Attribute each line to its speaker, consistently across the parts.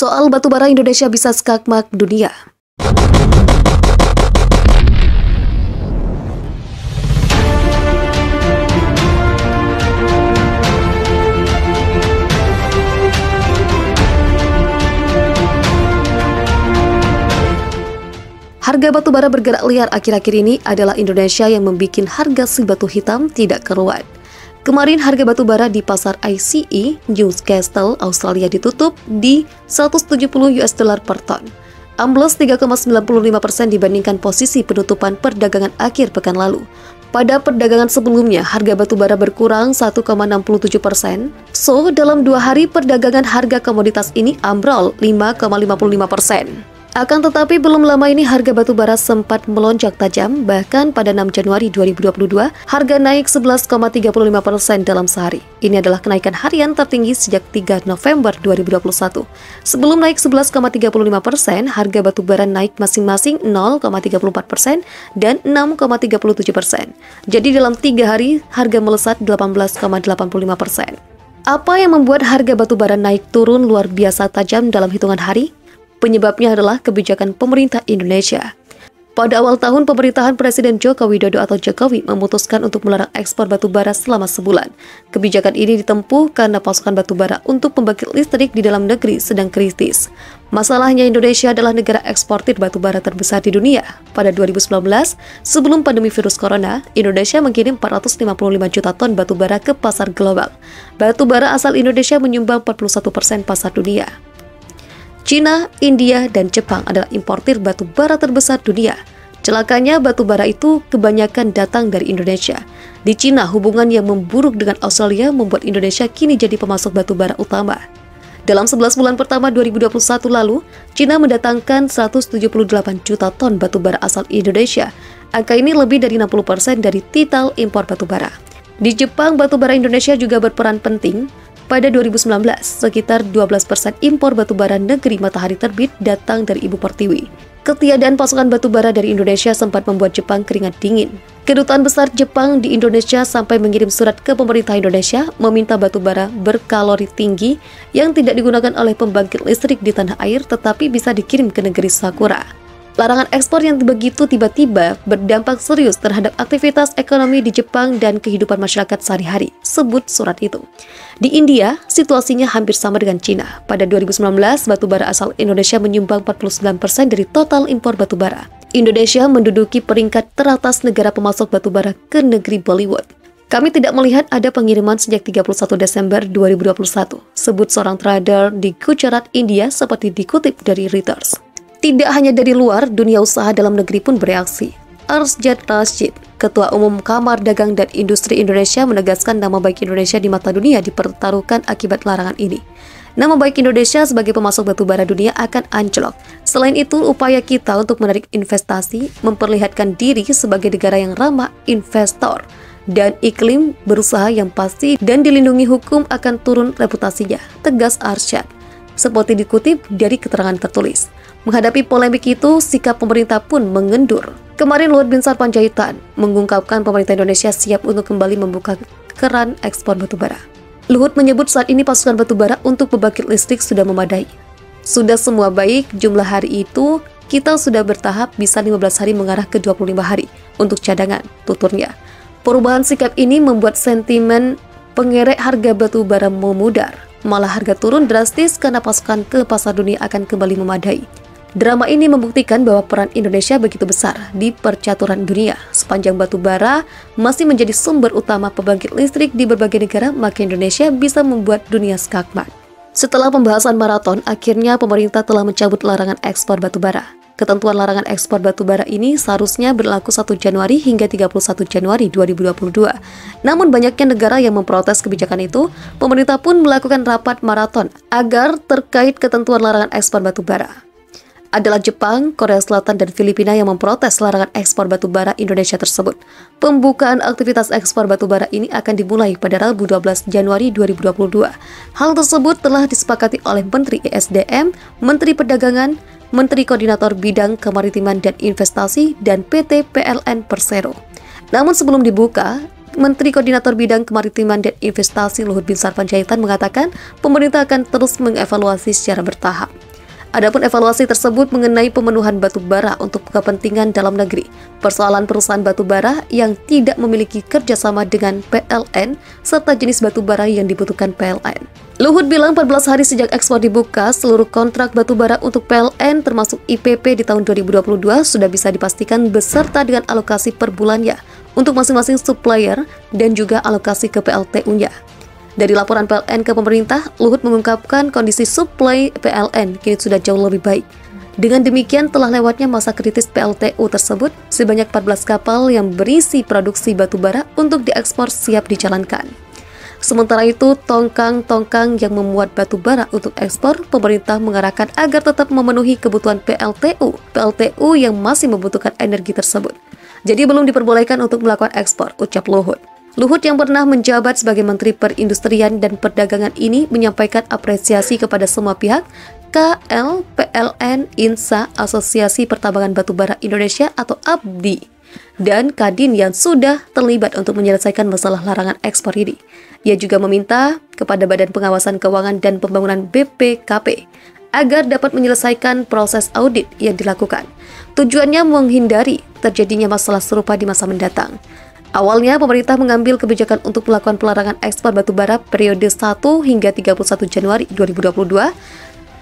Speaker 1: Soal batubara Indonesia bisa skakmat dunia. Harga batubara bergerak liar akhir-akhir ini adalah Indonesia yang membuat harga si batu hitam tidak karuan. Kemarin harga batubara di pasar ICE Newcastle, Australia ditutup di 170 US dollar per ton. Ambles 3,95% dibandingkan posisi penutupan perdagangan akhir pekan lalu. Pada perdagangan sebelumnya, harga batubara berkurang 1,67%. So, dalam 2 hari perdagangan harga komoditas ini ambrol 5,55%. Akan tetapi belum lama ini harga batubara sempat melonjak tajam, bahkan pada 6 Januari 2022, harga naik 11,35% dalam sehari. Ini adalah kenaikan harian tertinggi sejak 3 November 2021. Sebelum naik 11,35%, harga batubara naik masing-masing 0,34% dan 6,37%. Jadi dalam 3 hari, harga melesat 18,85%. Apa yang membuat harga batubara naik turun luar biasa tajam dalam hitungan hari? Penyebabnya adalah kebijakan pemerintah Indonesia. Pada awal tahun, pemerintahan Presiden Joko Widodo atau Jokowi memutuskan untuk melarang ekspor batubara selama sebulan. Kebijakan ini ditempuh karena pasokan batubara untuk pembangkit listrik di dalam negeri sedang kritis. Masalahnya Indonesia adalah negara eksportir batubara terbesar di dunia. Pada 2019, sebelum pandemi virus corona, Indonesia mengirim 455 juta ton batubara ke pasar global. Batubara asal Indonesia menyumbang 41% pasar dunia. China, India, dan Jepang adalah importir batu bara terbesar dunia. Celakanya batu bara itu kebanyakan datang dari Indonesia. Di China, hubungan yang memburuk dengan Australia membuat Indonesia kini jadi pemasok batu bara utama. Dalam 11 bulan pertama 2021 lalu, China mendatangkan 178 juta ton batu bara asal Indonesia. Angka ini lebih dari 60% dari total impor batu bara. Di Jepang, batu bara Indonesia juga berperan penting. Pada 2019, sekitar 12% impor batubara negeri matahari terbit datang dari Ibu Pertiwi. Ketiadaan pasokan batubara dari Indonesia sempat membuat Jepang keringat dingin. Kedutaan besar Jepang di Indonesia sampai mengirim surat ke pemerintah Indonesia meminta batubara berkalori tinggi yang tidak digunakan oleh pembangkit listrik di tanah air tetapi bisa dikirim ke negeri Sakura. Larangan ekspor yang begitu tiba-tiba berdampak serius terhadap aktivitas ekonomi di Jepang dan kehidupan masyarakat sehari-hari, sebut surat itu. Di India, situasinya hampir sama dengan China. Pada 2019, batubara asal Indonesia menyumbang 49% dari total impor batubara. Indonesia menduduki peringkat teratas negara pemasok batubara ke negeri Bollywood. Kami tidak melihat ada pengiriman sejak 31 Desember 2021, sebut seorang trader di Gujarat, India seperti dikutip dari Reuters. Tidak hanya dari luar, dunia usaha dalam negeri pun bereaksi. Arsyad Rashid, Ketua Umum Kamar Dagang dan Industri Indonesia menegaskan nama baik Indonesia di mata dunia dipertaruhkan akibat larangan ini. Nama baik Indonesia sebagai pemasok batubara dunia akan anjlok. Selain itu, upaya kita untuk menarik investasi, memperlihatkan diri sebagai negara yang ramah investor, dan iklim berusaha yang pasti dan dilindungi hukum akan turun reputasinya, tegas Arsyad. Seperti dikutip dari keterangan tertulis. Menghadapi polemik itu, sikap pemerintah pun mengendur. Kemarin Luhut Binsar Panjaitan mengungkapkan pemerintah Indonesia siap untuk kembali membuka keran ekspor batubara. Luhut menyebut saat ini pasokan batubara untuk pembangkit listrik sudah memadai. Sudah semua baik, jumlah hari itu kita sudah bertahap bisa 15 hari mengarah ke 25 hari untuk cadangan, tuturnya. Perubahan sikap ini membuat sentimen pengerek harga batubara memudar. Malah harga turun drastis karena pasokan ke pasar dunia akan kembali memadai. Drama ini membuktikan bahwa peran Indonesia begitu besar di percaturan dunia. Sepanjang batu bara masih menjadi sumber utama pembangkit listrik di berbagai negara, maka Indonesia bisa membuat dunia skakmat. Setelah pembahasan maraton, akhirnya pemerintah telah mencabut larangan ekspor batu bara. Ketentuan larangan ekspor batu bara ini seharusnya berlaku 1 Januari hingga 31 Januari 2022. Namun banyaknya negara yang memprotes kebijakan itu, pemerintah pun melakukan rapat maraton agar terkait ketentuan larangan ekspor batu bara. Adalah Jepang, Korea Selatan, dan Filipina yang memprotes larangan ekspor batubara Indonesia tersebut. Pembukaan aktivitas ekspor batubara ini akan dimulai pada Rabu 12 Januari 2022. Hal tersebut telah disepakati oleh Menteri ESDM, Menteri Perdagangan, Menteri Koordinator Bidang Kemaritiman dan Investasi, dan PT PLN Persero. Namun sebelum dibuka, Menteri Koordinator Bidang Kemaritiman dan Investasi Luhut Binsar Panjaitan mengatakan pemerintah akan terus mengevaluasi secara bertahap. Adapun evaluasi tersebut mengenai pemenuhan batu bara untuk kepentingan dalam negeri, persoalan perusahaan batu bara yang tidak memiliki kerjasama dengan PLN, serta jenis batu bara yang dibutuhkan PLN. Luhut bilang 14 hari sejak ekspor dibuka, seluruh kontrak batu bara untuk PLN termasuk IPP di tahun 2022 sudah bisa dipastikan beserta dengan alokasi per bulannya untuk masing-masing supplier dan juga alokasi ke PLTU-nya. Dari laporan PLN ke pemerintah, Luhut mengungkapkan kondisi suplai PLN kini sudah jauh lebih baik. Dengan demikian, telah lewatnya masa kritis PLTU tersebut, sebanyak 14 kapal yang berisi produksi batu bara untuk diekspor siap dijalankan. Sementara itu, tongkang-tongkang yang memuat batu bara untuk ekspor, pemerintah mengarahkan agar tetap memenuhi kebutuhan PLTU yang masih membutuhkan energi tersebut. Jadi belum diperbolehkan untuk melakukan ekspor, ucap Luhut. Luhut yang pernah menjabat sebagai Menteri Perindustrian dan Perdagangan ini menyampaikan apresiasi kepada semua pihak, KL, PLN, INSA, Asosiasi Pertambangan Batubara Indonesia atau APBI, dan Kadin yang sudah terlibat untuk menyelesaikan masalah larangan ekspor ini. Ia juga meminta kepada Badan Pengawasan Keuangan dan Pembangunan BPKP agar dapat menyelesaikan proses audit yang dilakukan. Tujuannya menghindari terjadinya masalah serupa di masa mendatang. Awalnya, pemerintah mengambil kebijakan untuk melakukan pelarangan ekspor batubara periode 1 hingga 31 Januari 2022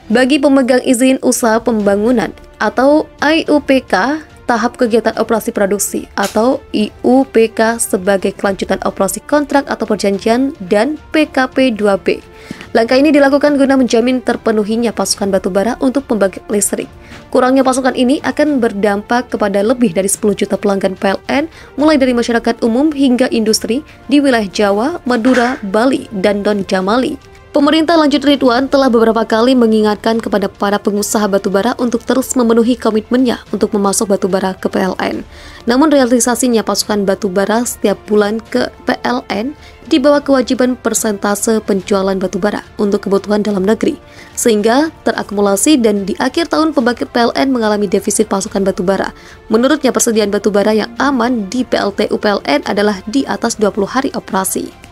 Speaker 1: bagi pemegang izin usaha pembangunan atau IUPK tahap kegiatan operasi produksi atau IUPK sebagai kelanjutan operasi kontrak atau perjanjian dan PKP 2B. Langkah ini dilakukan guna menjamin terpenuhinya pasokan batubara untuk pembangkit listrik. Kurangnya pasokan ini akan berdampak kepada lebih dari 10 juta pelanggan PLN, mulai dari masyarakat umum hingga industri di wilayah Jawa, Madura, Bali, dan non-Jamali. Pemerintah lanjut Ridwan telah beberapa kali mengingatkan kepada para pengusaha batubara untuk terus memenuhi komitmennya untuk memasok batubara ke PLN. Namun realisasinya pasokan batubara setiap bulan ke PLN di bawah kewajiban persentase penjualan batubara untuk kebutuhan dalam negeri, sehingga terakumulasi dan di akhir tahun pembangkit PLN mengalami defisit pasokan batubara. Menurutnya persediaan batubara yang aman di PLTU PLN adalah di atas 20 hari operasi.